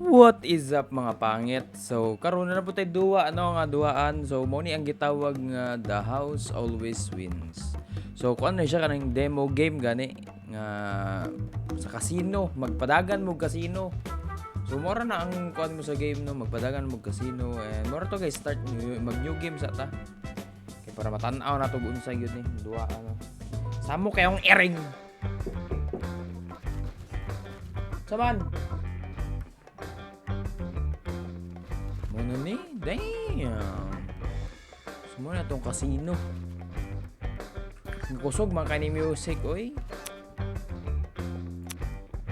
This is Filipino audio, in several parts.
What is up mga pangit? So karon na po tayo duwa nga duaan. So mo ni ang gitawag nga The House Always Wins. So kuan na siya kanang demo game gani nga sa casino, magpadagan mo casino. So mora na ang kuan mo sa game no, magpadagan mo casino and mora to guys start mag new game sa ta. Kay para matan-aw na to unsay gyud ni duwa ano. Samo kayong ering. Saman. Ano ni? Damn! Sumuna na itong casino. Kusog man ka ni music, oy.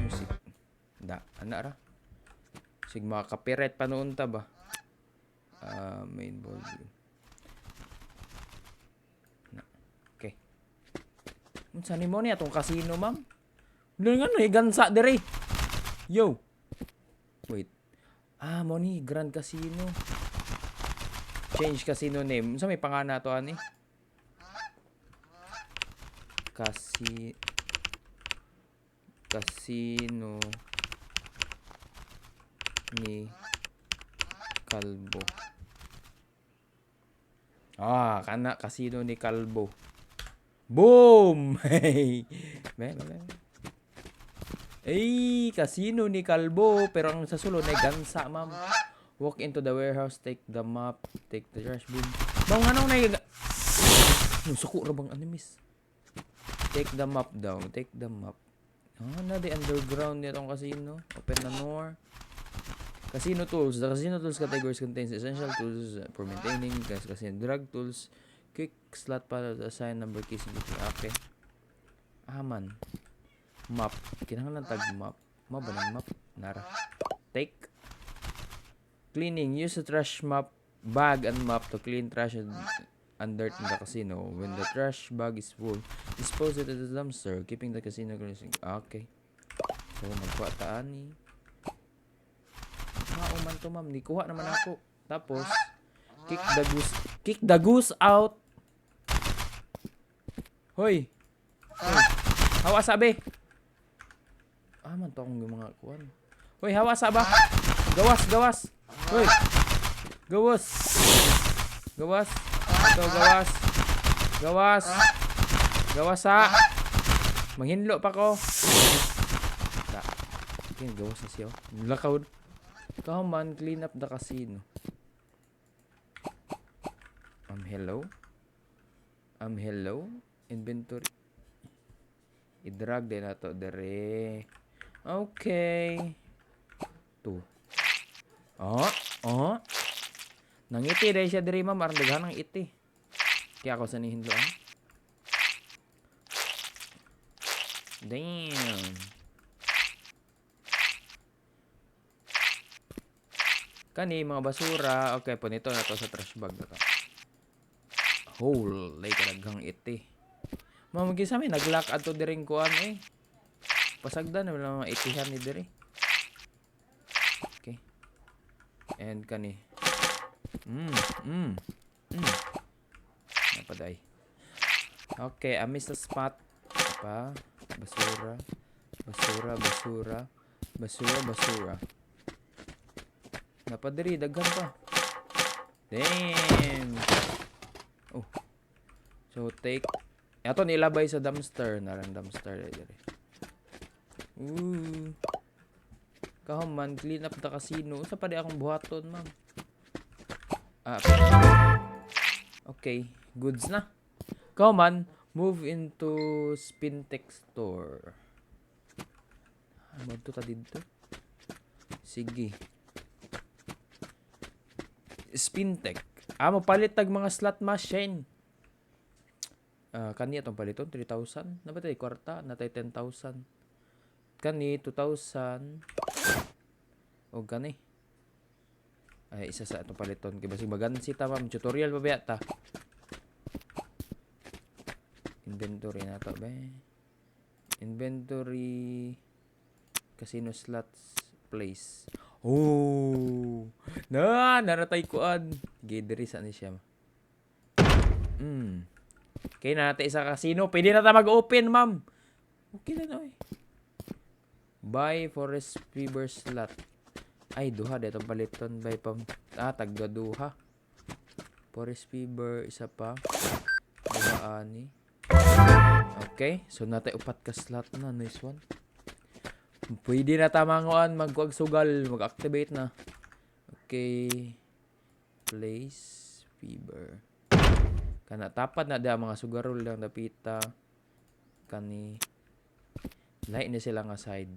Music. Ana ra. Sig mga copyright pa noon ta ba? Main volume. Okay. Unsa ni mo ni atong casino, ma'am? Nga no, gansa dire. Yo. Wait. Mo ni Grand Casino. Change casino name. Sa may pangana to ani? Casino ni Kalbo. Kana Casino ni Kalbo. Boom! Hey. Casino ni Kalbo. Pero ang sa sulod ay gansa, ma'am. Walk into the warehouse, take the map, take the trash bin. Bang anong suko ra bang animis? Take the map daw, take the map. Na the underground nitong casino. Open na door. Casino tools. The casino tools categories contains essential tools for maintaining casino drug tools. Quick slot para assign number keys. Okay. Man. Map. Kinahanglan tag map. Mabanang map. Nara. Take. Cleaning. Use a trash map bag and map to clean trash and dirt in the casino. When the trash bag is full, dispose it at the dumpster, keeping the casino clean. Okay. So, magpataan ni. Mauman to, ma'am. Nikuha naman ako. Tapos, kick the goose out. Hoy. Hawa sabi. Man to akong mga kuwan. Hoy, hawa sa ba? Gawas. Hoy. Gawas. Ito, gawas ha. Manghinlo pa ko. Gawas na siya. Lakaw. Come on, clean up the casino. Hello. Inventory. I-drag din na to. Dere. Okay. 2. Nangiti dahil siya diri, ma'am. Arang daghan ng iti. Kaya ako sanihin doon. Damn. Kani, mga basura. Okay, punito na to sa trash bag na to. Holy, kalaghang iti. Ma'am, gisa may nag-lock ato diring kuan eh. Pasagdan na mga itihan ni diri. Okay. And kani. Napaday. Okay, I missed the spot. Apa? Basura. Napadiri, daghan pa. Damn. So, take. Ato nilabay sa dumpster. Narang dumpster. Diri. Kahuman, clean up the casino. Sa pa di akong buhaton, ma'am. Okay, goods na. Kahuman, move into Spintech store. Ano ta dito? Sige. Spintech. Mapalit tag mga slot machine. Kani atong paliton 3,000. Nabatay kwarta, natay 10,000. Kani 2,000. O gani. Ay isa sa atong paliton kay basig magansi ta, ma'am. Tutorial pa ba ta? Inventory na to ba? Inventory casino slots place. Naratay kuan. Gidiri sa ni siya. Okay na natin sa casino. Pwede na tayo mag-open, ma'am. Okay na. Buy Forest Fever slot. Ay, duha. Dito paliton. By pam... tagga duha. Forest fever. Isa pa. Duha ani. Okay. So, natay upat ka slot na. Nice one. Pwede na tamanguan. Magkuag sugal. Mag-activate na. Okay. Place. Fever. Kana tapad na da mga sugarol lang dapita. Kani. Lahi na sila nga side.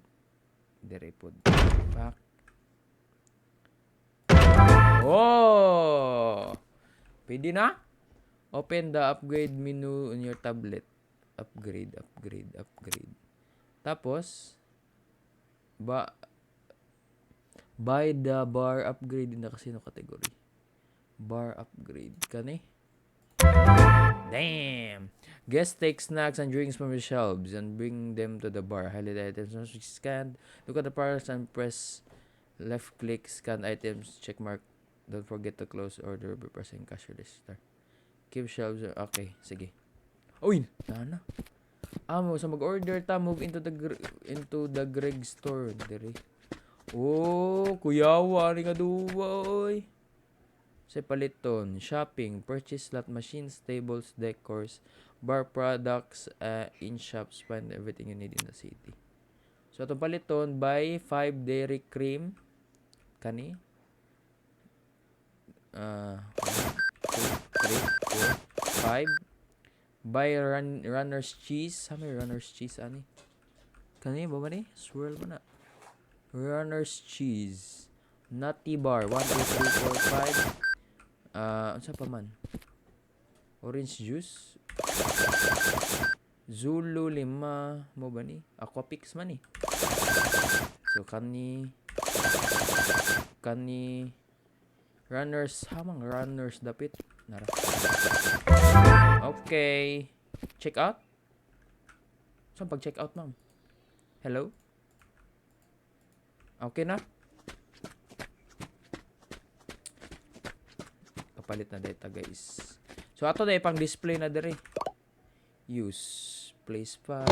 Dire pod. Back. Oh! Pwede na? Open the upgrade menu on your tablet. Upgrade. Tapos, buy the bar upgrade na kasi no category. Bar upgrade. Kani? Damn! Guest take snacks and drinks from the shelves and bring them to the bar. Highlight items. Once you scan, look at the price and press left click, scan items, check mark. Don't forget to close order by pressing cash register. Keep shelves. Okay, sige. Uy! Nana. Mo sa mag-order ta, move into the Greg store. Dire. Oh, kuyawa ni nga duwa, sa paliton, shopping, purchase slot machines, tables, decors, bar products, in shops, find everything you need in the city. So, itong paliton, buy 5 dairy cream. Kani? 1, 2, 3, 4, 5. Buy runner's cheese. Sa may runner's cheese, ani? Kani, ba ni? Swirl mo na. Runner's cheese. Nutty bar. 1, 2, 3, 4, 5. Ano pa man? Orange juice. Zulu 5. Mo ba ni? Aquapix man ni. So, kani runners. Hamang runners dapit. Nara. Okay. Check out? Saan pag check out, ma'am? Hello? Okay na? Kapalit na data, guys. So, ato na pang display na dere. Use. Place 5.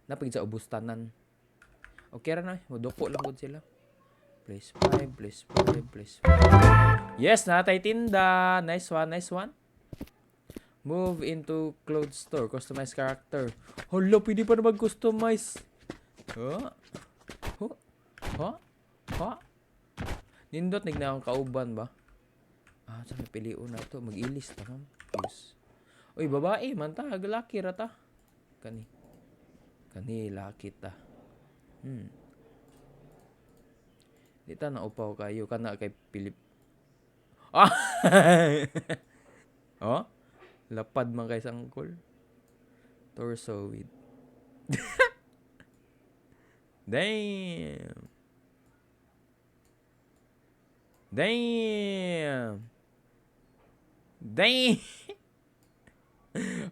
Napagid sa ubos tanan. Okay ra na. Mudoko lang gud sila. Place 5. Yes, natay tinda. Nice one. Move into clothes store. Customize character. Hala, pwede pa na mag-customize. Ha? Nindot, nigna akong kauban ba? Sa may piliun na ito. Mag-ilis ta, ma'am. Use. Uy, babae, man ta. Laki ra ta. Kani, laki ta. Di ta na upaw kayo. Kana kay Pilip. Oh? Lapad man kay sangkol. Torso with. Damn.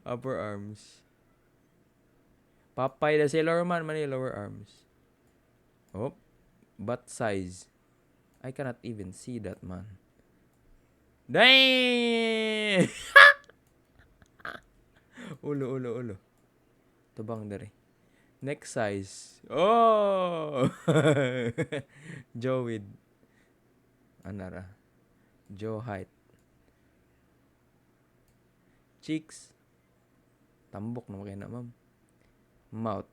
Upper arms. Papay the Sailor Man mani lower arms. Oh. Butt size. I cannot even see that, man. Damn! Ulo. Tubang dari. Neck size. Oh! Joe with anara. Joe height. Cheeks. Tambok na kayo na, ma'am. Mouth.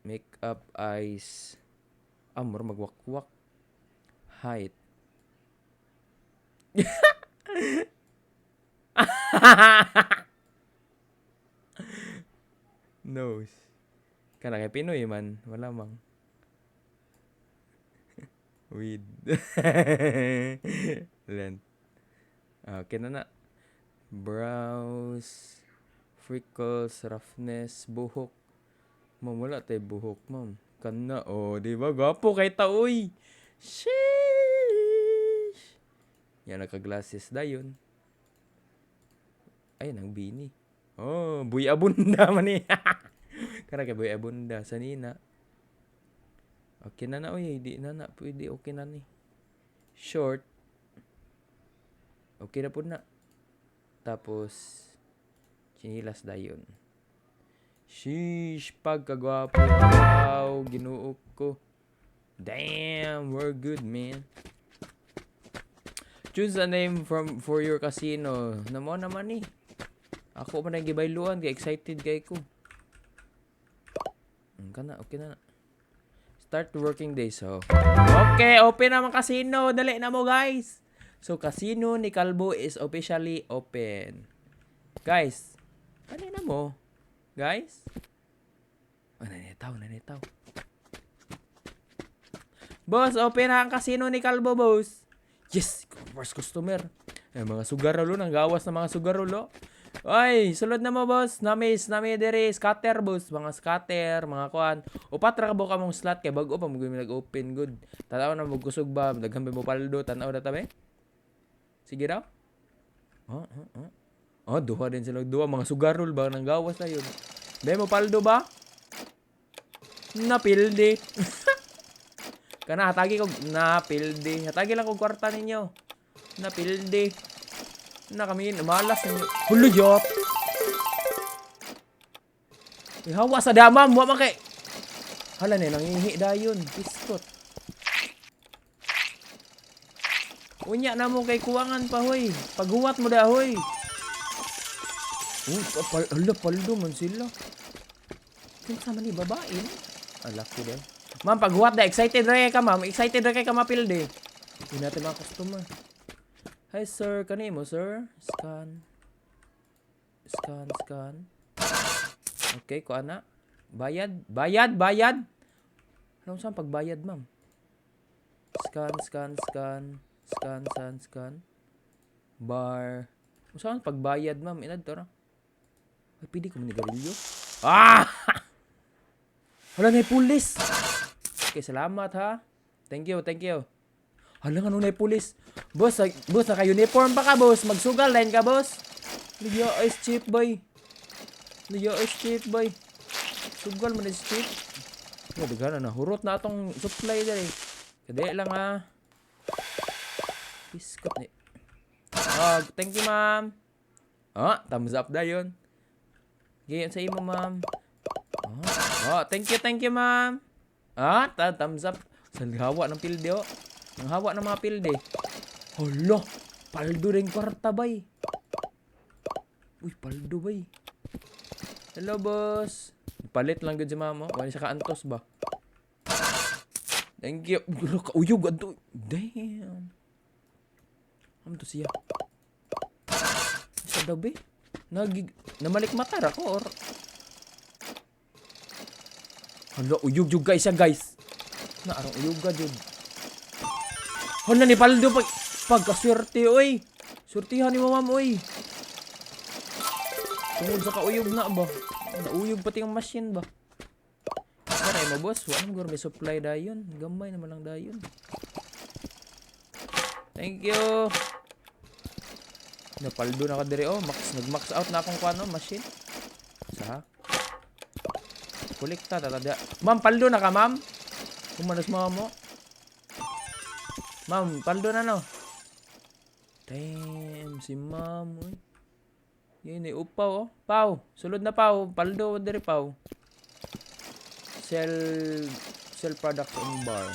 Makeup, eyes. Amor magwakwak. Height. Nose. Kana kay Pinoy man, wala mang. Weed. Length. Okay na. Brows, freckles, roughness, buhok. Ma'am, wala tayo buhok, ma'am. Kana, di ba? Gwapo kay taoy. Sheesh. Yan, naka-glasses da yun. Ay, nang bini. Buy abunda man eh. Kana kay buy abunda sa nina. Okay na, uy. Di na, pwede. Okay na ni. Short. Okay na po na. Tapos, chinilas da yun. Sheesh, pagkagwapo. Wow, ginuok ko. Damn, we're good, man. Choose a name for your casino. Namo naman eh. Ako pa nagibailuan kay excited kay ko. Okay na. Start working day so. Okay, open naman casino. Dali na mo guys. So casino ni Kalbo is officially open. Guys, dali na mo. Guys. Nanitaw. Boss, open na ang casino ni Kalbo, boss. Yes, first customer. Mga sugarulo, nang gawas na mga sugarulo. Ay, sulod na mo, boss. Nami diri scatter, boss. Mga scatter, mga kuan. Upat ra ka ka mong slot kay bago pa mo nag-open good. Tanaw na mo kusog ba, daghang mo paldo, tanaw na tabi. Sige daw. Duha din sila mga sugarol ba nang gawas na yun. Be mo paldo ba? Napildi. Kana hatagi ko napildi. Hatagi lang kog kwarta ninyo. Napildi. Na kami malas ninyo. Huluyot. Ihawa sa damam, wa man kay. Hala ni nangihi dayon, piskot. Unya na mo kay kuwangan pa hoy. Paghuwat mo da hoy. Paldo man sila. Kinsa man ni babae? Alaki din. Ma'am, paghuwat da, excited ra kay ka, ma'am. Excited ra kay ka mapilde. Hindi natin mga customer. Hi, sir. Kanimo, sir? Scan. Okay, kuha na. Bayad. Anong saan pagbayad, ma'am? Scan. Bar. Anong saan pagbayad, ma'am? Inad to na. Ay, pili ko manigarilyo. Wala na yung pulis. Okay, salamat ha. Thank you. Hala nga nung na yung pulis. Boss, naka-uniform pa ka, boss. Magsugal line ka, boss. Liya is cheap, boy. Sugal man is cheap. Dagana na. Hurot na atong supply dali. Kade lang ha. Biskot ni. Thank you, ma'am. Thumbs up da yun. Gayon sa imo, ma'am. Thank you, ma'am. Thumbs up. Sa hawa ng pilde, Ang hawa ng mga pilde. Hala, paldo rin kwarta, bay. Uy, paldo, bay. Hello, boss. Palit lang gud si mama. Wala siya kaantos ba? Thank you. Uyog, adto. Damn. Ano to siya? Sa dabi? Namalik mata ra ko or hala, uyog jud guys, na arang uyog ga jud. Hala ni paldo pagkaswerte oy. Surtihan ni mo ma'am oy. Tungod sa kauyog na ba? Nauyog pati ang machine ba? Saray mo boss, wala mo may supply dayon. Gamay naman lang dayon. Thank you. Napaldo na ka diri nag-max out na akong kuano machine. Sa kolekta tatada. Ma'am, paldo na ka, ma'am? Kumanos mo. Ma'am, paldo na no. Damn, si ma'am. Yun upaw Pau, sulod na pau. Paldo diri pau. Sell products on bar.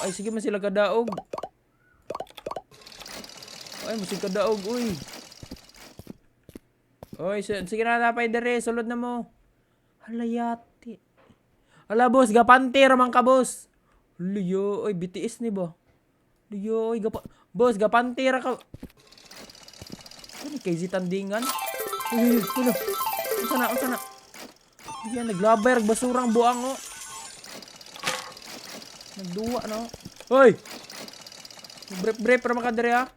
Ay, sige man sila kadaog. Ay, musig kadaog, uy. Oy, sige na napay dere, sulod na mo. Halayati. Hala, boss, gapante ramang ka, boss. Liyo, oy, BTS ni ba? Liyo, oy, boss, gapante ra ka. Ano kay tandingan? Uy, ulo. Unsa na? Yan, naglabay, basurang buang, Nagduwa, no? Hoy! Brep para makadere, ha?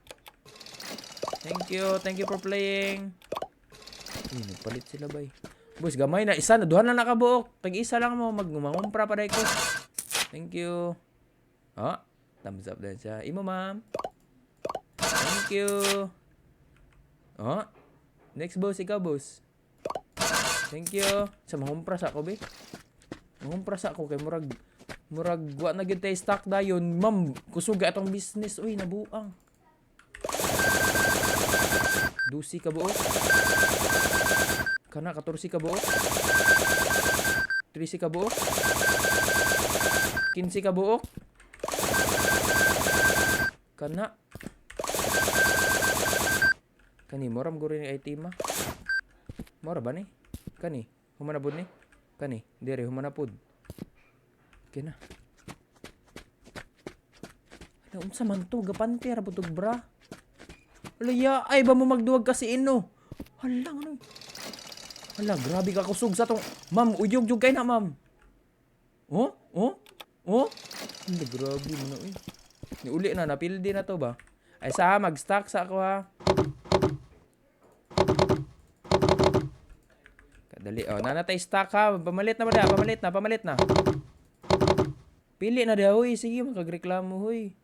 Thank you for playing. Uy, nagpalit sila, bay. Boss, gamay na. Isa na, duhan na nakabuok. Tag-isa lang mo, mangumpra pa ko. Thank you. Thumbs up din siya. Imo, ma'am. Thank you. Next, boss. Ikaw, boss. Thank you. Sa mangumpra sa ako, bay. Mangumpra sa ako kay murag wa na gyud tay stock dayon. Ma'am, kusuga atong business. Uy, nabuang. Dusi ka buok. Kana 14 ka buok. 13 ka buok. 15 ka buok. Kana. Kani, moram guro ni item ah. Mora ba ni? Kani, humanapod ni? Kani, dire, humanapod. Okay na. Ano, unsa man to? Gapante, rabotog bra. Alaya, ay ba mo magduwag kasi ino? Hala, ano? Hala, grabe ka kusog sa tong... Ma'am, uyog-yog kayo na, ma'am. Oh? Oh? Oh? Hala, grabe mo na, uy. Niuli na, napildi na to ba? Ay, sa mag-stack sa ako, ha? Kadali, oh. Nanatay stack, ha? Pamalit na ba na? Pamalit na. Pili na daw, uy. Sige, makagreklamo, uy.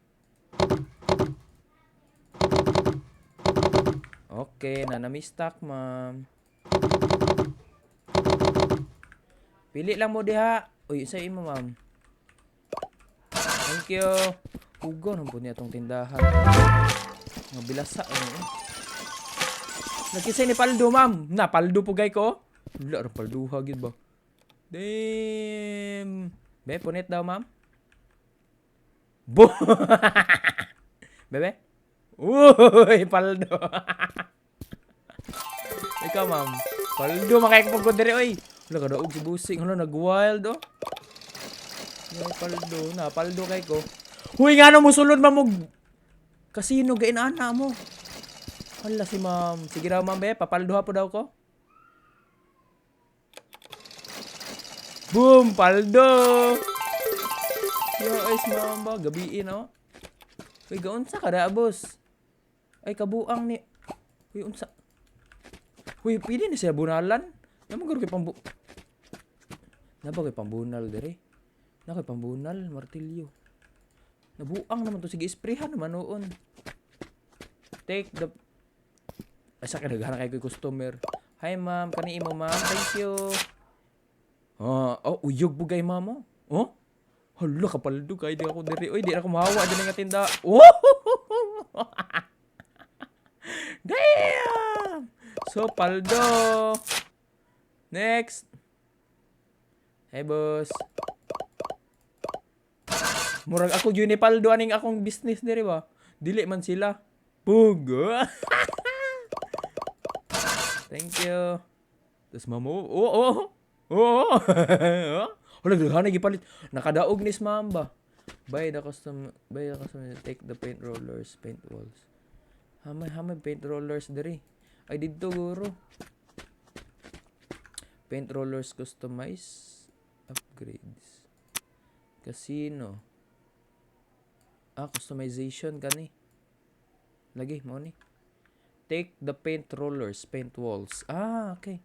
Okay, nanami-stack, ma'am. Pili lang mo diha. Uy, sa imo, ma'am. Thank you. Ugo nang po niya itong tindahan. Mga bilasa. Nakisay ni Paldo, ma'am. Na, Paldo po gay ko. Wala rin Paldo hagid ba? Damn. Be, punit daw, ma'am. Bo! Bebe? Uy, Paldo. Ikaw, ma'am. Paldo, makikipag ko diri, oy. Wala ka daog si Busing. Wala, nag-wild, oh. Ay, Paldo. Na, Paldo kay ko. Huy, nga no mo sulod, ma'am. Kasino, gain ana mo. Hala si ma'am. Sige daw, ma'am, be. Papaldoha po daw ko. Boom! Paldo! Yo, ay, ma'am ba? Gabiin, oh. Uy, gaunsa ka da, boss? Ay, kabuang ni... Uy, unsa? Uy, pili ni siya bunalan. Naman garo kay pambu... Naba kay pambunal, dere. Na kay pambunal, martilyo. Nabuang naman to. Sige, sprayhan naman noon. Take the... Ay, sa akin, naghanap kayo customer. Hi, ma'am. Kani mo, ma'am. Thank you. Oh, uyog bugay, ma'am. Oh? Hala, kapaldo kay di ako diri. Oy, di ako mahawa dyan nga tinda. Oh! Damn! So, Paldo. Next. Hey, boss. Murag ako yun ni Paldo aning akong business diri ba? Dili man sila. Pug. Thank you. Tapos mamo. Oh. Hala, daghan gipalit. Nakadaog ni ma'am ba? Buy the custom, take the paint rollers, paint walls. Hamay paint rollers diri. Ay didto guro. Paint rollers customize upgrades. Casino. Customization kani. Lagi mo ni. Take the paint rollers, paint walls. Okay.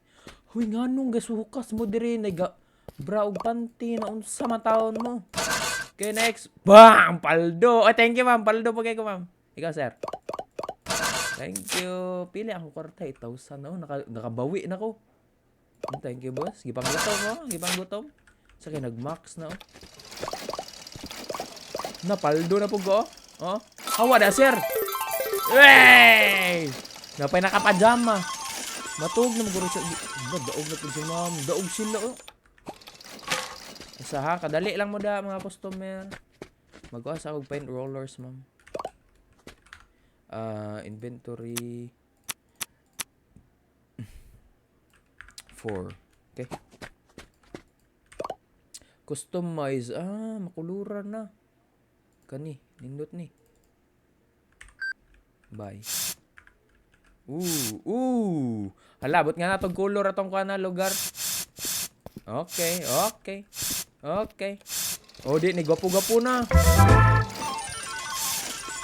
Huy nganong gasukas mo diri naga bra og panty na unsa man taon mo. Okay, next. Bang! Paldo. Oh, thank you, ma'am. Paldo pa kayo, ma'am. Ikaw, sir. Thank you. Pili ako kwarta. 8,000 na. Nakabawi na ko. Thank you, boss. Gipang gutom. Sa kayo, nag-max na, oh. Na, paldo na po ko, oh. Hawa na, sir. Wey! Napay nakapajama. Matug na maguro siya. Daog na po si ma'am. Daog sila, oh. Isa ha, kadali lang mo da mga customer. Magawa sa akong paint rollers, ma'am. Inventory 4. Okay. Customize. Makuluran na. Kani, nindot ni. Bye. Hala, but nga na tong color atong kana lugar. Okay. Oh, di ni gwapo-gwapo na.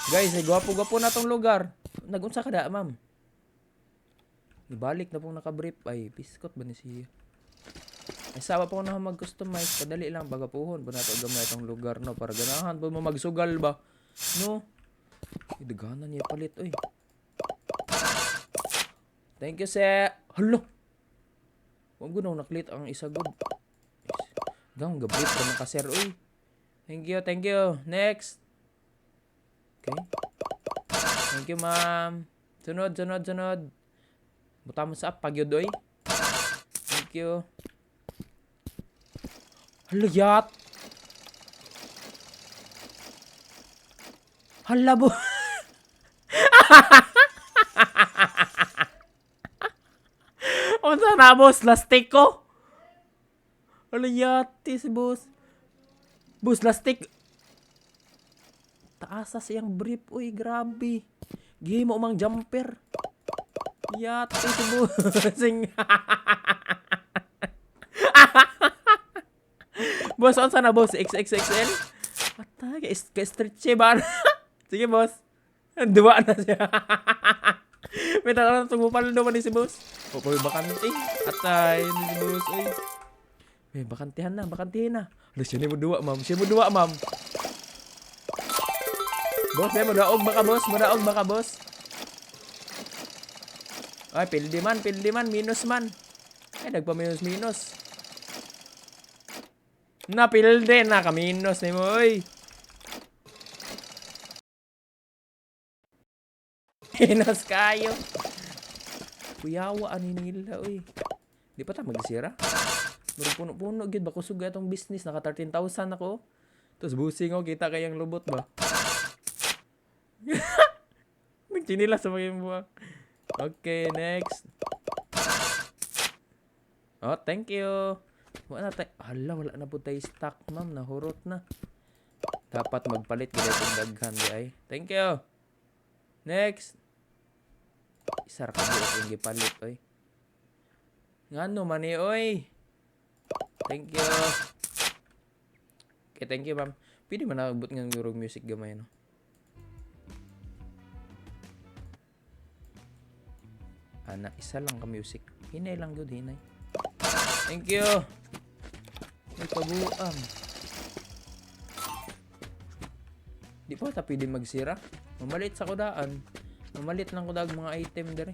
Guys, ni gwapo-gwapo na tong lugar. Nagunsa ka da, ma'am? Ibalik na pong nakabrief. Ay, piskot ba ni siya? Ay, sawa po na mag-customize. Padali lang, bagapuhon. Pa nato gamay itong lugar, no? Para ganahan po mo magsugal ba? No? Idaganan niya palit, oy. Thank you, sir. Hala! Huwag ko na naklit ang isa good. Gang, gabrit pa ng kaser, uy. Thank you. Next. Okay. Thank you, ma'am. Sunod. Buta mo sa pagyod, uy. Thank you. Hala, yat. Hala bo. Unsa na boss? Lastik ko? Hala yati si boss. Boss, lastik. Taasa siyang brief. Uy, grabe. Gihi mo umang jumper. Yati si bossing. Boss, unsa na boss? XXXL? Atay, ka-stretchy ba? Sige boss. Dua na siya. May talagang tugupal naman ni si boss. O, may bakante. Atay, ni si boss. Uy. May bakantihan na, bakantihan na. Alas, siya mo dua, ma'am. Siya mo dua, ma'am. Boss, may madaog baka boss. Madaog baka boss. Ay, pildi man. Minus man. Ay, nagpa-minus. Napilde na kaminos ni mo, oy. Hinas kayo. Kuyawa, ano nila, oy. Di pa ta magsira? Murag puno-puno, gid ba kusog atong business. Naka 13,000 ako. Tapos busing ako, kita kayang lubot ba? Nagchinila sa mga buwak. Okay, next. Oh, thank you. Wala na po tayo stock, ma'am. Nahurot na. Dapat magpalit gila itong daghan di ay. Thank you. Next. Isar ka buot yung gipalit, oy. Ngano man eh, oy. Thank you. Okay, thank you, ma'am. Pwede man nakabot ng gurog music gamay, no? Ana, isa lang ka music. Hinay lang good, hinay. Thank you. May kabuang. Di pa ta pwede magsira. Mamalit sa kudaan. Mamalit lang kudag mga item dere.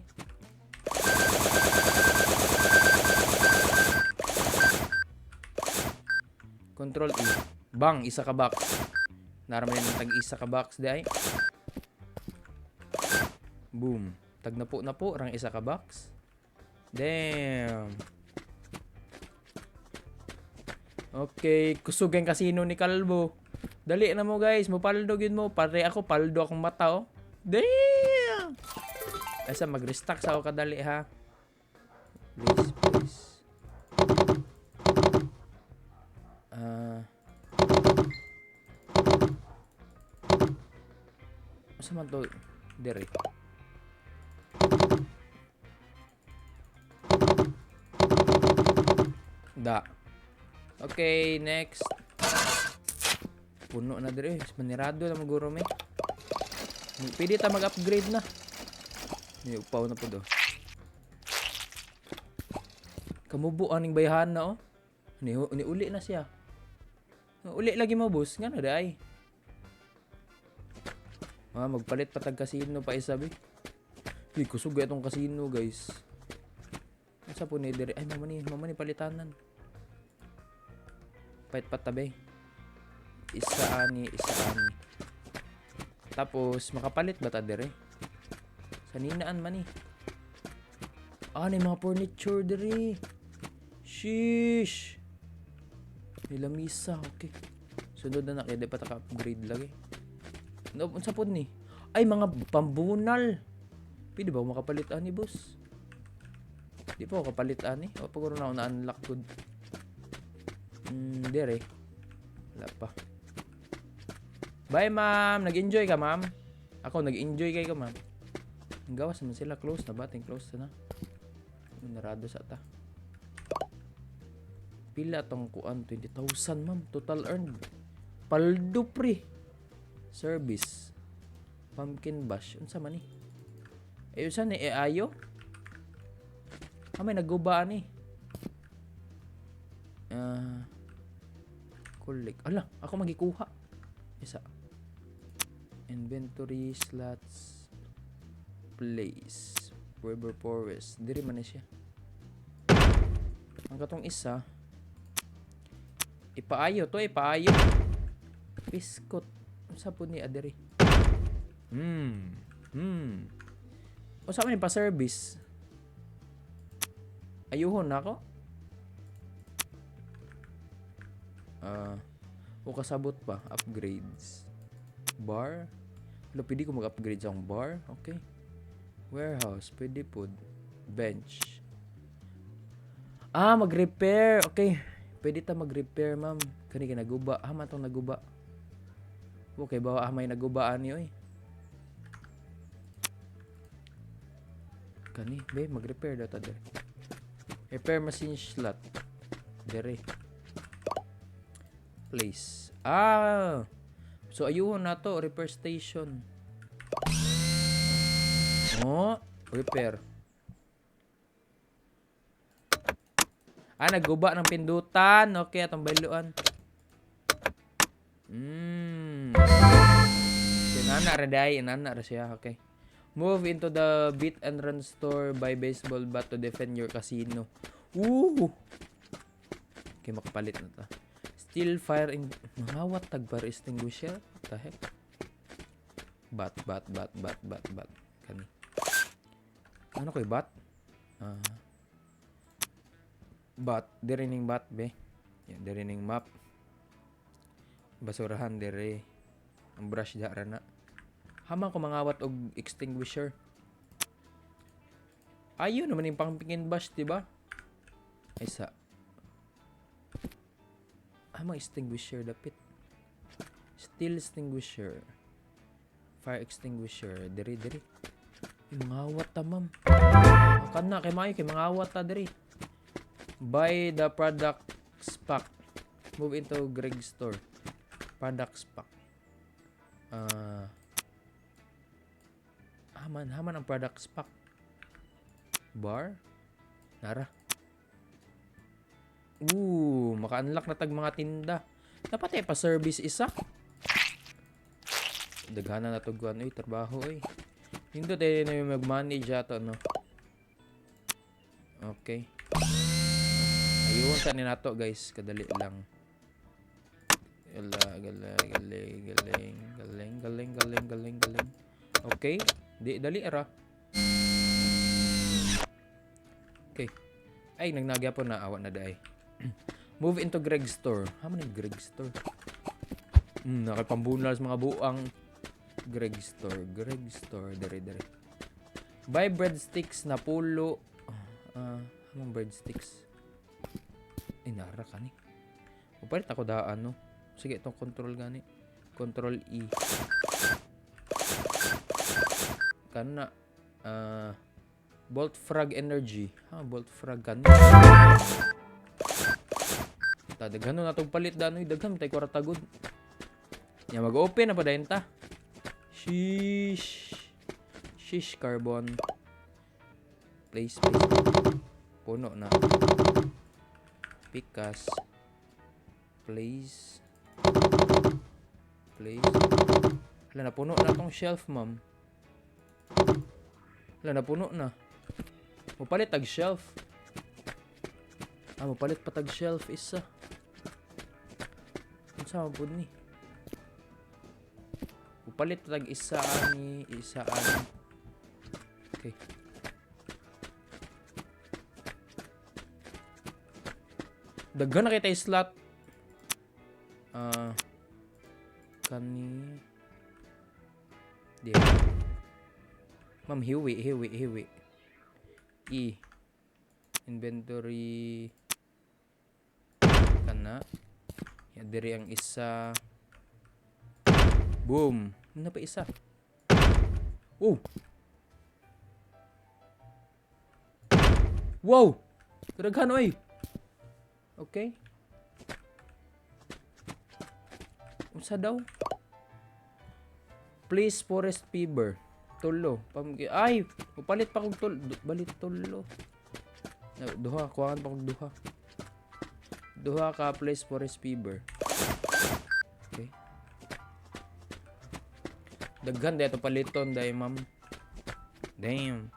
Control E. Bang, isa ka box. Naraman yung tag-isa ka box di ay. Boom. Tag na po, rang isa ka box. Damn. Okay, kusog ang kasino ni Kalbo. Dali na mo guys, mupaldo gid mo. Pare ako, paldo akong mata oh. Damn! Asa mag-restock sa ako kadali ha. Please. Asa man to? Dire. Da. Okay, next. Puno na dire. Manirado na maguro me. Pwede ta mag-upgrade na. May upaw na po do. Kamubo aning bayhan na oh. Ni uli na siya. Uli lagi mo boss. Ngano day? Magpalit pa tag casino pa isabi. Di kusog itong casino guys. Sa po ni dire. Ay mama ni palitanan. Pait patabi. Isa ani. Tapos makapalit ba ta dire? Saninaan man eh. Ni mga furniture dire. Sheesh. May lamisa, okay. Sunod na kaya di pa ta upgrade lagi. No, unsa pod ni? Ay mga pambunal. Pwede ba makapalit ani boss? Di pa ako kapalit ani. O paguro na ako na-unlock good. Dire. Wala pa. Bye, ma'am. Nag-enjoy ka, ma'am. Ako, nag-enjoy kayo ka, ma'am. Ang gawas naman sila. Close na ba? Close na. Narado sa ta. Pila tong kuan? 20,000, ma'am. Total earned. Paldo pre. Service. Pumpkin bash. Unsa man ni? Unsa ni? Ayo? May naggubaan ni. Collect. Ala, ako magikuha. Isa. Inventory slots. Place. River Forest. Diri man siya. Ang katong isa. Ipaayo to, ipaayo. Piskot. Sa po ni adiri. O sa man pa service. Ayuhon na ako. O kasabot pa. Upgrades. Bar. Lo, pwede ko mag-upgrade sa akong bar. Okay. Warehouse. Pwede po. Bench. Mag-repair. Okay. Pwede ta mag-repair, ma'am. Kani ka naguba. Hama itong naguba. Okay, bawa may nagubaan niyo eh. Kani, be, mag-repair daw ta dere. Repair machine slot. Dere. Place. So ayun na to, repair station. Repair. Nagguba ng pindutan. Okay, atong bailuan. Inana ra siya. Okay. Move into the beat and run store, buy baseball bat to defend your casino. Okay, makapalit na ta. Still firing. Mangawat tagbar extinguisher. What the heck? Bat. Kani. Ano ko'y bat? Bat. Dirining bat, be. Yan, dirining map. Basurahan, dire. Ang brush da na. Hamang ko mangawat og extinguisher. Ayun naman yung pangpingin bash, diba? Isa. Hamang extinguisher dapit. Steel extinguisher. Fire extinguisher. Diri. Mangawat ta, ma'am. Kana kay maayo kay mangawat ta diri. Buy the products pack. Move into Greg store. Products pack. Haman ang products pack. Bar. Nara. Maka-unlock na tag mga tinda. Dapat pa service isa. Daghana na to guan trabaho Hindi tayo na yung mag-manage ato, no? Okay. Ayun, tanin nato, guys. Kadali lang. Galing. Okay. Dali, ara. Okay. Ay, nagnagya po na. Awa na daay. Move into Greg store. Haman yung Greg store? Nakipambunal sa mga buang Greg store. Dere. Buy breadsticks na pulo. Hamang breadsticks. Nara ka ni. Upalit ako daan, no? Sige, itong control gani. Control E. Kana. Bolt frag energy. Bolt frag gani. Daghan na itong palit danoy. Daghan, tayo kwartagod. Yan, mag-open na pa dahin ta. Shish carbon. Place. Puno na. Pikas. Place. Hala, napuno na tong shelf, ma'am. Hala, napuno na. Mapalit tag shelf. Mapalit pa tag shelf isa. Ano sa mapod ni? Mapalit pa tag isa ani. Okay. Daghan na kita slot. Kani. There. Ma'am, hiwi. Inventory. Kana. Yan, diri ang isa. Boom. Ano pa isa? Wow! Daghan oy. Okay. Unsa daw? Please forest fever. Tulo. Ay, upalit pa kog balit tulo. Duha, kuhaan pa kog duha. Duha ka place forest fever. Okay. Daghan dito paliton dai, ma'am. Damn.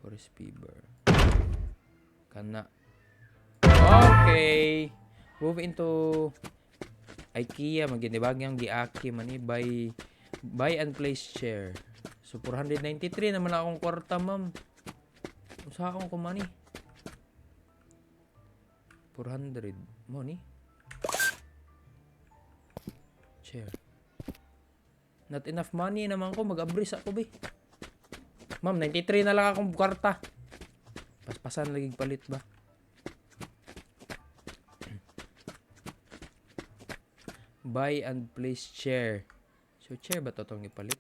Forest fever. Kana. Okay. Move into IKEA. Maginibagyang giaki man buy and place chair. So 493 naman akong kwarta, ma'am. Usa akong kumani. 400 mo ni. chair. Not enough money naman ko. Mag-abris ako, be. Ma'am, 93 na lang akong kwarta. Paspasan laging palit ba? Buy and place chair. So, chair ba to itong ipalit?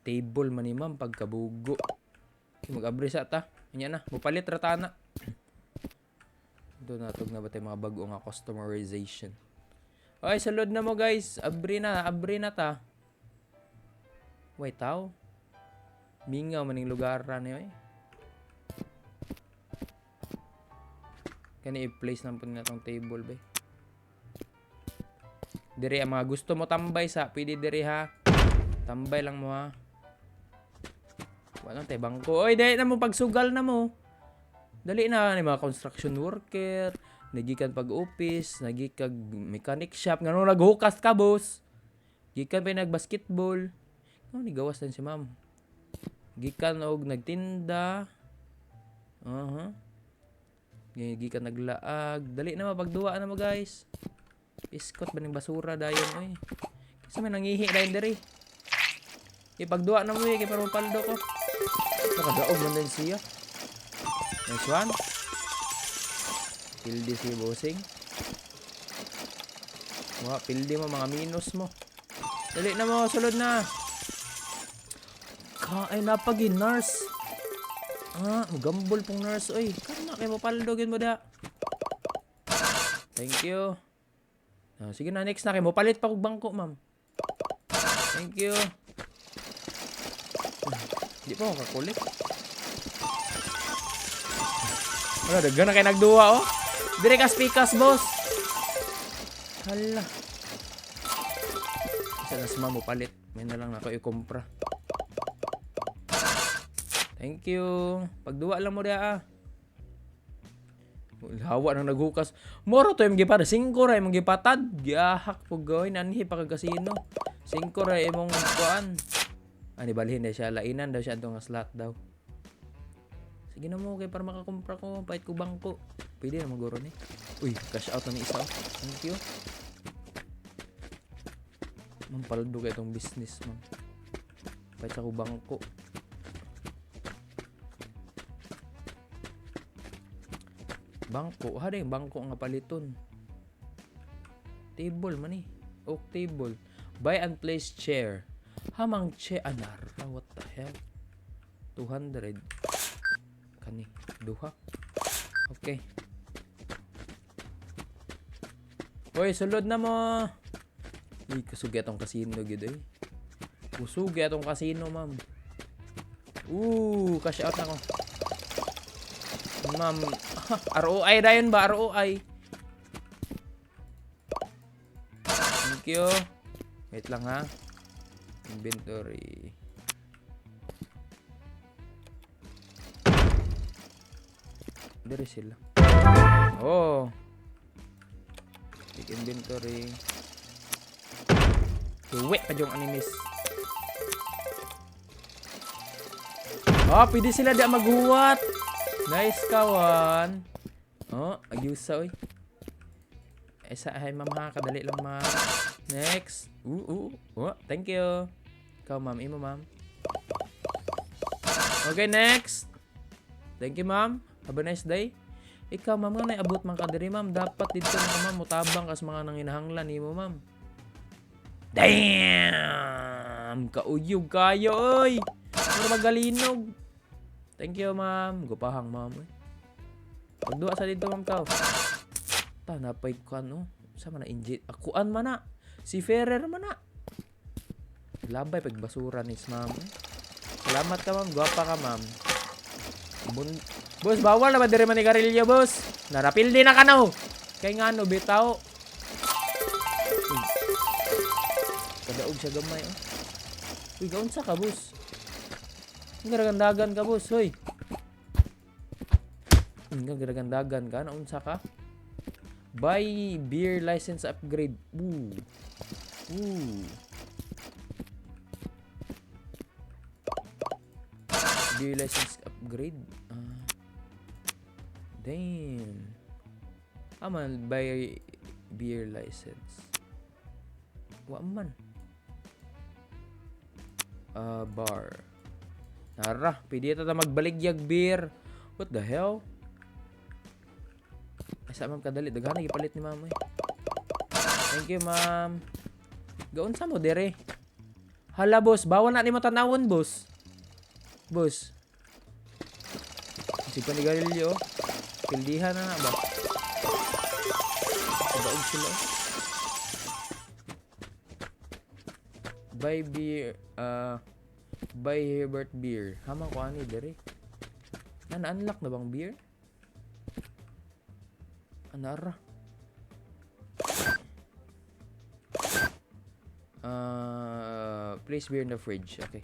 Table man ni ma'am pagkabugo. Mag-abris ata. Yan na. Mupalit rata na. Doon natog na ba tayo mga bago nga customerization. Okay, salud na mo guys. Abri na ta. Wait, tao. Mingaw maning lugar na yun eh. Kani i-place lang po na itong table ba. Diri ang mga gusto mo tambay sa. Pwede diri ha. Tambay lang mo ha. Walang tayo bangko. Oy, dahil na mo pagsugal na mo. Dali na ni mga construction worker, nagikan pag-office, nagikag mechanic shop, ngano naghukas ka, boss. Gikan pa nag-basketball. Ano ni gawas din si ma'am. Gikan og nagtinda. Gikan naglaag. Dali na mapagduwa na mo, guys. Iskot ba ng basura dayon oy. Kasi may nangihi dayon diri. Ipagduwa na mo kay para mapaldo ko. Nakadaog man din siya. Next one. Pildi si bossing. Wah, pildi mo mga minus mo. Dali na mo, sulod na. Kaay na pagi nurse. Gambol pong nurse oy. Kana kay mapaldogin mo da. Thank you. Sige na, next na kay mo palit pa kog bangko, ma'am. Thank you. Di pa ako kakulit. Ano, daggan na kayo nagduwa, oh. Dire ka speakers, boss. Hala. Isa na suma mo palit. May na lang ako i-compra. Thank you. Pagduwa lang mo dia, ah. Hawa nang naghukas. Moro to yung gipad. 5 ra yung gipatad. Gihak po gawin. Anhi pa kagkasino. 5 ra yung kuan. Ani balhin na siya. Lainan daw siya. Itong slot daw. Sige na mo. Kaya para makakumpra ko. Pahit ko bangko. Pwede na maguro ni. Uy. Cash out na ni isa. Thank you. Mampaldo ka itong business, ma'am. Pahit sa ko bangko. Bangko. Hada yung bangko nga paliton. Table man eh. Oak table. Buy and place chair. Hamang chair. Anar. What the hell? 200. Kani. Duha. Okay. Hoy, sulod na mo. Uy, kasugi atong kasino gid eh. Kusugi atong kasino, ma'am. Cash out na ko. Ma'am, ROI dayon ba? ROI. Thank you. Wait lang ha. Inventory. Dari sila. Oh. Take inventory. Uwi pa yung animes. Pwede sila di maghuwat. Nice kawan. Ayusa oy. Esa ay ma'am ha, kadali lang ma'am. Next. Thank you. Ikaw ma'am, imo ma'am. Okay, next. Thank you ma'am. Have a nice day. Ikaw ma'am nga naabot man ka diri ma'am. Dapat dito na ma'am mutabang kas mga nanginahanglan nimo ma'am. Damn! Kauyog kayo oy. Puro magalinog. Thank you, ma'am. Gupahang, ma'am. Pagduwa sa dito, ma'am, tao. Napay ko, ano? Sa man na injit? Akuan man na. Si Ferrer man na. Labay, pagbasura ni ma'am. Salamat ka, ma'am. Guwapa ka, ma'am. Boss, bawal na ba dire man ni Garillo, boss? Narapildi na ka na, oh. Kaya nga, no, bitaw. Kadaog siya gamay, oh. Uy, gaunsa ka, boss? Garagandagan ka, boss, hoy. Garagandagan ka, naunsa ka? Buy beer license upgrade. Beer license upgrade. Damn. Man, buy beer license. Wa man. Bar. Nara, pwede ito na magbaligyag beer. What the hell? Ay, sa ma'am kadali. Daghan na ipalit ni ma'am eh. Thank you, ma'am. Gaon sa mo, dere. Hala, boss. Bawal na ni mo tanawon, boss. Boss. Si Panigarilyo. Pildihan na ba? Kabaog sila. Buy beer. Buy Herbert beer. Hamang ko ani, dere. Na-unlock na bang beer? Anara. Place beer in the fridge. Okay.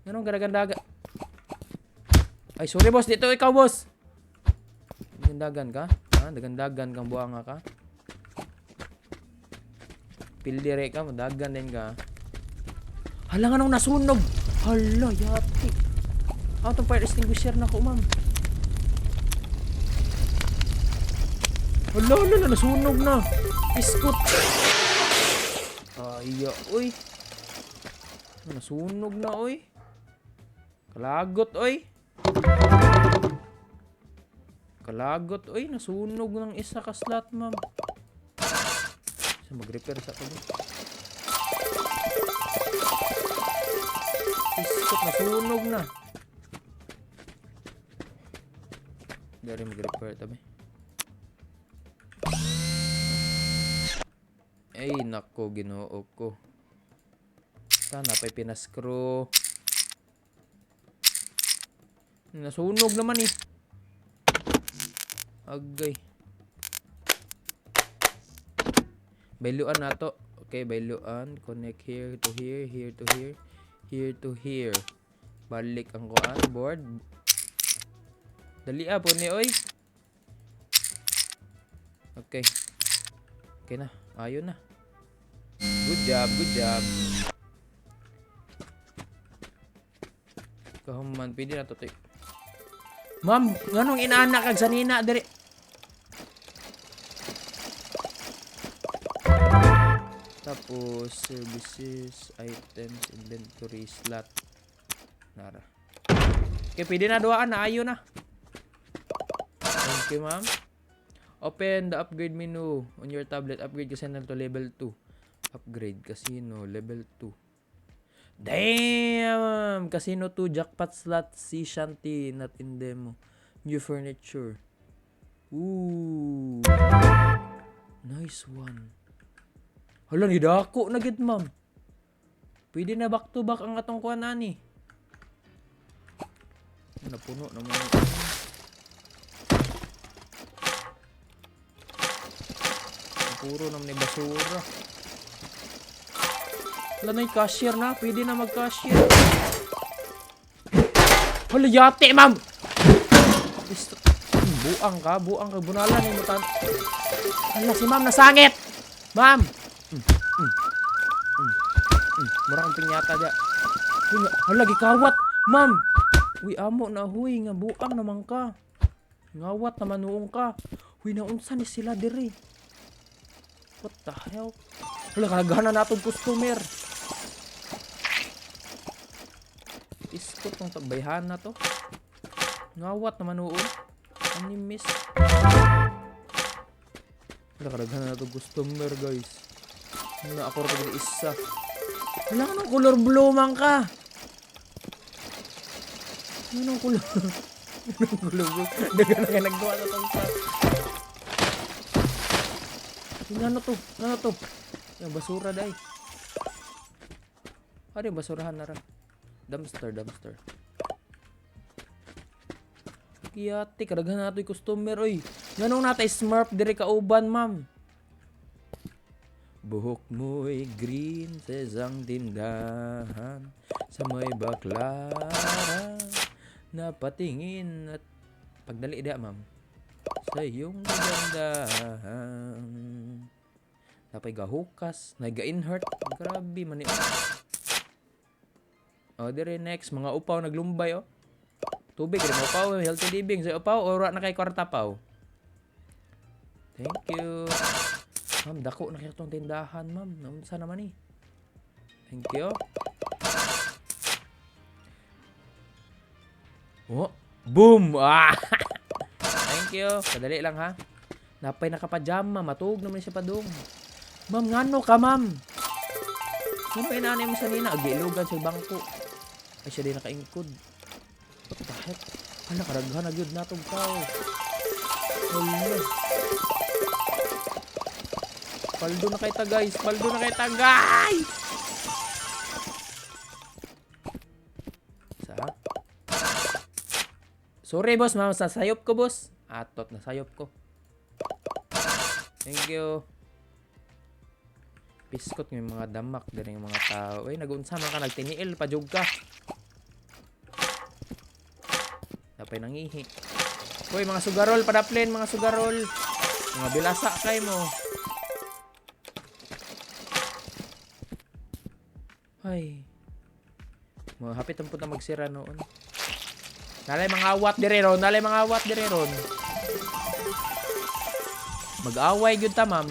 Ganong ganda-gandaga. Ay, sorry boss. Dito ikaw, boss. Gandagan ka? Ha? Dagandagan kang buanga ka? Pildire ka. Madagan din ka. Hala nga nung nasunog. Hala, yati. Out of fire extinguisher na ko, ma'am. Hala, nasunog na. Iskot. Ay, uy. Nasunog na, oy. Kalagot, oy. Kalagot, oy. Nasunog ng isa ka slot, ma'am. Mag-repair sa ito. Iskot, nasunog na. Dari mag-repair tabi. Ay, nako, ginoo ko. Sana pa'y pinaskro. Nasunog naman eh. Agay. Bailuan na to. Okay, bailuan. Connect here to here, here to here, here to here. Balik ang kuan board. Dali po ni oy. Okay. Okay na. Ayun na. Good job, good job. Kahuman, pwede na to. Ma'am, nganong inaanak kag sanina diri? Tapos, services, items, inventory, slot. Nara. Okay, pwede na duwaan na. Ayun na. Thank you, ma'am. Open the upgrade menu on your tablet. Upgrade casino to level 2. Upgrade casino, level 2. Damn! Casino 2, jackpot slot, sea shanty, not in demo. New furniture. Ooh. Nice one. Hala, nidako na gid, ma'am. Pwede na back to back ang atong kuan ani. Napuno naman. Puro naman ni basura. Wala na yung cashier na. Pwede na mag-cashier. Hala, yate, ma'am! Buang ka. Buang ka. Bunalan yung mutan. Hala, si ma'am nasangit! Ma'am! Murang pinyata dyan. Hala, gikawat! Ma'am! Uy, amo na. Huy, nga buang naman ka. Ngawat naman noong ka. Huy, naunsa ni sila diri. What the hell? Hala, kalagahan na natin customer. Iskot ng tabayhan na to. Ngawat naman noon. Ano miss? Hala, kalagahan na natin customer, guys. Hala, ako rin isa. Hala, anong color blue man ka? Anong color? Anong color blue? Daga na nga naggawa na itong sa. Ano to? Ano to? Yung basura dahi. Ano yung basurahan na ra? Dumpster, dumpster. Kiyati, kadaghan nato yung customer, oy. Ganong natay smurf dire kauban, ma'am. Buhok mo'y green sa isang tindahan sa may baklaran na patingin at pagdali dia, ma'am. Sa iyong kagandahan. Napay gahukas, nag-inhert. Grabe man yun. O, dire next. Mga upaw naglumbay, oh. Tubig, rin mo upaw. Healthy living. Sa upaw, ora na kay kwarta paw. Thank you. Ma'am, dako na kaya itong tindahan, ma'am. Naunsa naman eh. Thank you. Oh, boom! Ah! Thank you. Padali lang ha. Napay nakapajama. Matug naman siya pa dong. Ma'am, ngano ka, ma'am? Ngano pa inanay mo sa nina? Agilugan sa bangko. Ay, siya din nakaingkod. What the heck? Hala, karaghan na yun natong tao. Hala. Paldo na kita, guys. Paldo na kita, guys! Sa? Sorry, boss. Ma'am, sasayop ko, boss. Atot na sayop ko. Thank you. Piskot ng mga damak din yung mga tao. Uy, nag-unsa man ka, nagtiniil, pajog ka. Napay nangihi. Uy, mga sugarol, padaplin, mga sugarol. Mga bilasa kay mo. Ay. Mga hapit ang punta magsira noon. Nalay mga awat dire ron, nalay mga awat dire ron. Mag-away gyud ta, ma'am.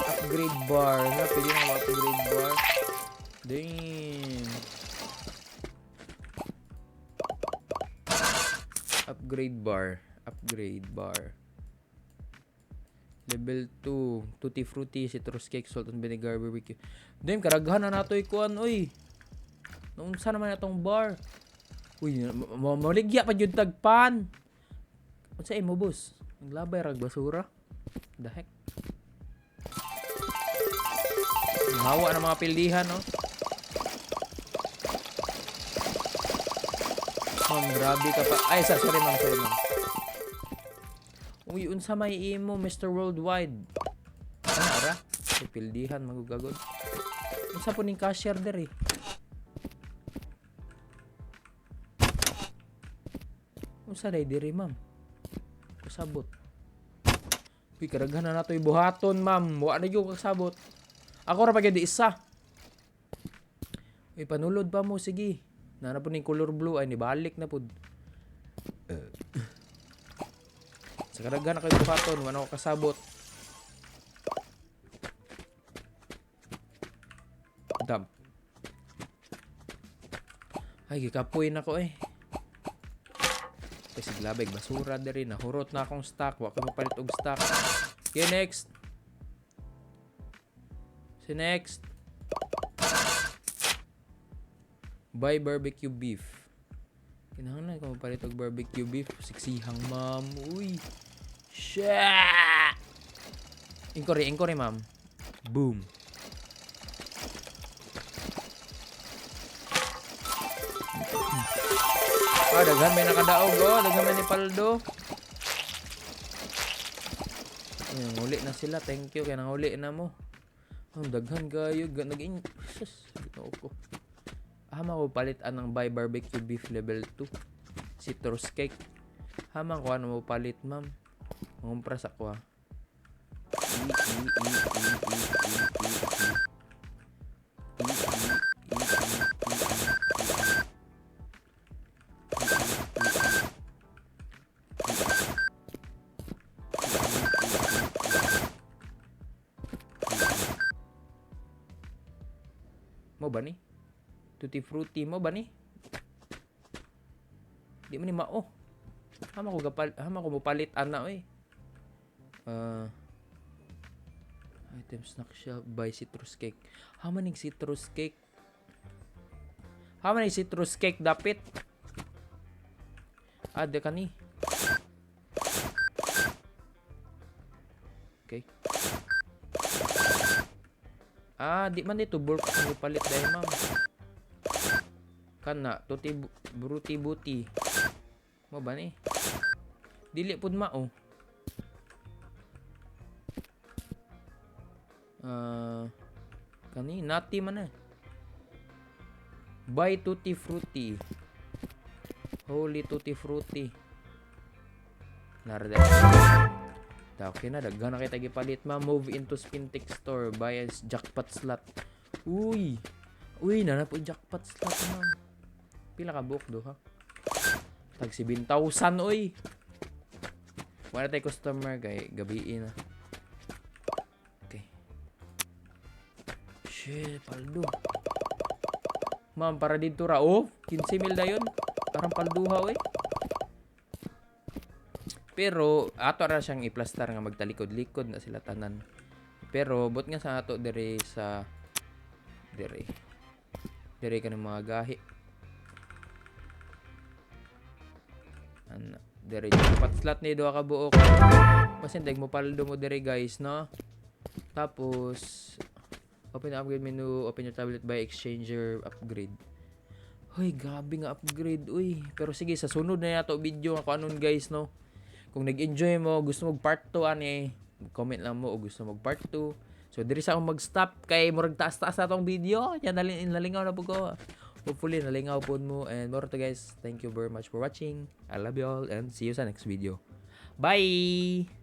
Upgrade bar. Na pwede na upgrade bar. Damn. Upgrade bar. Upgrade bar. Level 2. Tutti frutti, citrus cake, salt and vinegar, barbecue. Damn, karaghan na nato ikuan, oy. Noon sa naman itong bar. Uy, maligya pa yun tagpan. Ano sa imo, boss? Naglabay rag basura. The heck? Hawa ng mga pildihan, no? Ma'am, grabe ka pa. Ay, sorry, ma'am. Sorry, ma'am. Uy, unsa may imo, Mr. Worldwide? Ano, ara? Ay, pildihan, magugagod. Unsa po ning cashier der, eh? Unsa day diri, ma'am? Kasabot. Uy, karaghan na nato buhaton, ma'am. Wa na yung kasabot. Ako ra pa gyud isa. Uy, panulod pa mo, sige. Nana po ning color blue ay nibalik na pud. Sa karaghan na kayo buhaton, wa na ko kasabot. Dam. Ay, gikapoy na ko eh. Kasi glabay, basura na rin. Nahurot na akong stock. Wala ko mapalit og stock. Okay, next. Si next. Buy barbecue beef. Kinahanglan ko mapalit og barbecue beef. Siksihang, ma'am. Uy. Shit! Inquiry, ma'am. Boom. Ah, daghan may nakadaog, oh. Daghan may ni Paldo. Nguli na sila. Thank you. Kaya nanguli na mo. Daghan kayo. Naging... Ito ko. Hama ko palitan ng buy barbecue beef level 2. Citrus cake. Hama ko ano mo palit, ma'am. Mangumpras ako, ha. Mo ba ni? Tutti frutti mo ba ni? Di man ni mao. Hama ko mapalit ana oy. Item snack shop buy citrus cake. Hama ning citrus cake. Hama ning citrus cake dapit. Ada kani. Okay. Di man dito bulk ang palit dahil, ma'am. Kana tutti buti. Mo ba ni? Dili pud mao. Kani nati man eh. Buy tutti frutti. Holy tutti frutti. Narada. Okay na, daghan na kita gipalit, ma'am. Move into Spintex store. Buy a jackpot slot. Uy, na po jackpot slot, ma'am. Pila ka book do, ha? Tag 7,000, oy. Wala tayo customer kay gabi na. Okay. Shit, paldo. Ma'am, para dito ra. Oh, 15,000 na yun. Parang palduha, eh. Pero, ato ra siyang iplastar nga magtalikod-likod na sila tanan. Pero, bot nga sa ato dire sa... Dire ka ng mga gahi. Dire, patslot ni doa ka buok. Pasindag mo paldo mo dire, guys, no? Tapos... Open the upgrade menu, open your tablet by exchanger upgrade. Hoy, grabe nga upgrade, uy. Pero sige, sa sunod na yato video ako anon, guys, no? Kung nag-enjoy mo, gusto mo part 2 ani, comment lang mo o gusto mo part 2. So diri sa akong mag-stop kay murag taas-taas atong video. Yan nalingaw na po ko. Hopefully nalingaw po mo, and more to, guys. Thank you very much for watching. I love you all and see you sa next video. Bye.